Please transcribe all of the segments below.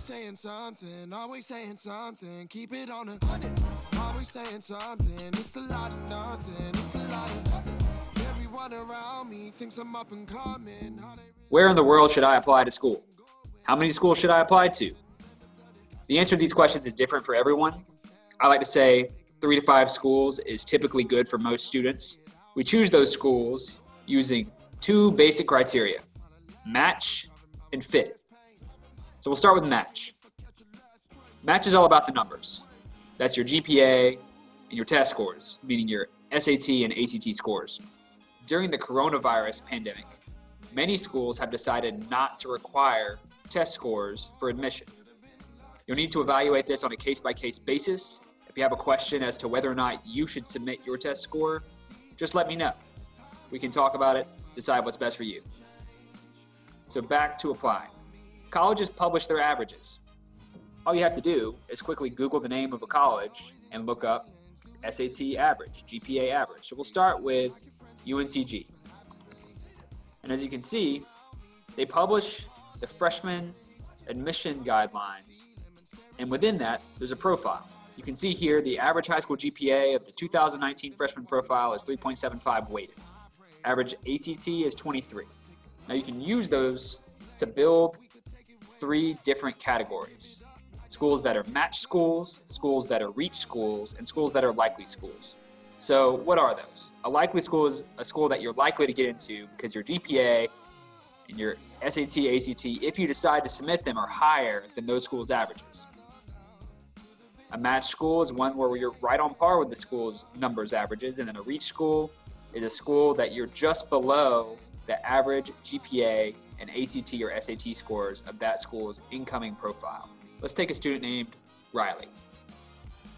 saying something, keep it on a 100. Always saying something, it's a lot of nothing, it's a lot of nothing. Everyone around me thinks I'm up and coming. Where in the world should I apply to school? How many schools should I apply to? The answer to these questions is different for everyone. I like to say 3 to 5 schools is typically good for most students. We choose those schools using 2 basic criteria: match and fit. So we'll start with match. Match is all about the numbers. That's your GPA and your test scores, meaning your SAT and ACT scores. During the coronavirus pandemic, many schools have decided not to require test scores for admission. You'll need to evaluate this on a case-by-case basis. If you have a question as to whether or not you should submit your test score, just let me know. We can talk about it, decide what's best for you. So back to applying. Colleges publish their averages. All you have to do is quickly Google the name of a college and look up SAT average, GPA average. So we'll start with UNCG. And as you can see, they publish the freshman admission guidelines. And within that, there's a profile. You can see here the average high school GPA of the 2019 freshman profile is 3.75 weighted. Average ACT is 23. Now you can use those to build 3 different categories: schools that are match schools, schools that are reach schools, and schools that are likely schools. So what are those? A likely school is a school that you're likely to get into because your GPA and your SAT, ACT, if you decide to submit them, are higher than those schools' averages. A match school is one where you're right on par with the school's numbers averages, and then a reach school is a school that you're just below the average GPA and ACT or SAT scores of that school's incoming profile. Let's take a student named Riley.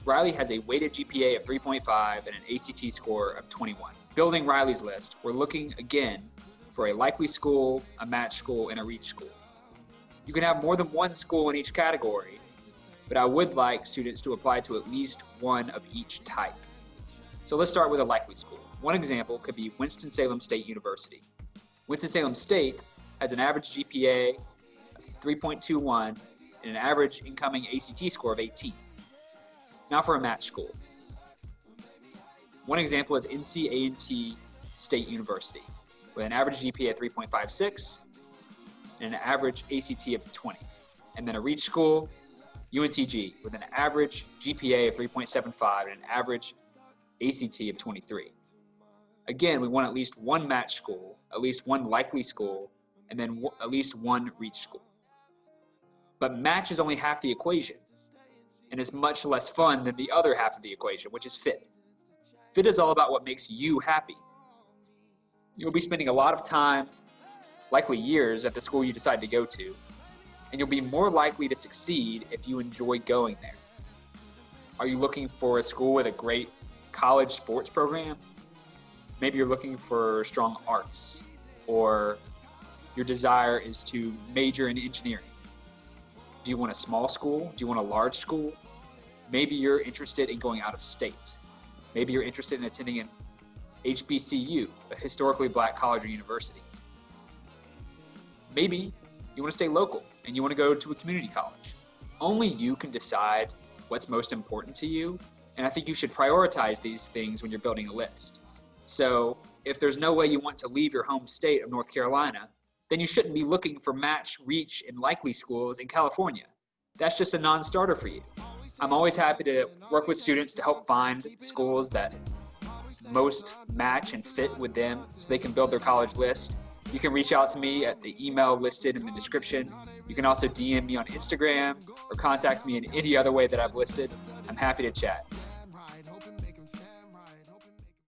Riley has a weighted GPA of 3.5 and an ACT score of 21. Building Riley's list, we're looking again for a likely school, a match school, and a reach school. You can have more than one school in each category, but I would like students to apply to at least one of each type. So let's start with a likely school. One example could be Winston-Salem State University. Winston-Salem State has an average GPA of 3.21 and an average incoming ACT score of 18. Now for a match school. One example is NC State University with an average GPA of 3.56 and an average ACT of 20. And then a reach school, UNCG, with an average GPA of 3.75 and an average ACT of 23. Again, we want at least one match school, at least one likely school, and then at least one reach school. But match is only half the equation, and it's much less fun than the other half of the equation, which is fit. Fit is all about what makes you happy. You'll be spending a lot of time, likely years, at the school you decide to go to, and you'll be more likely to succeed if you enjoy going there. Are you looking for a school with a great college sports program? Maybe you're looking for strong arts, or your desire is to major in engineering. Do you want a small school? Do you want a large school? Maybe you're interested in going out of state. Maybe you're interested in attending an HBCU, a historically black college or university. Maybe you want to stay local and you want to go to a community college. Only you can decide what's most important to you, and I think you should prioritize these things when you're building a list. So if there's no way you want to leave your home state of North Carolina, then you shouldn't be looking for match, reach, and likely schools in California. That's just a non-starter for you. I'm always happy to work with students to help find schools that most match and fit with them so they can build their college list. You can reach out to me at the email listed in the description. You can also DM me on Instagram or contact me in any other way that I've listed. I'm happy to chat.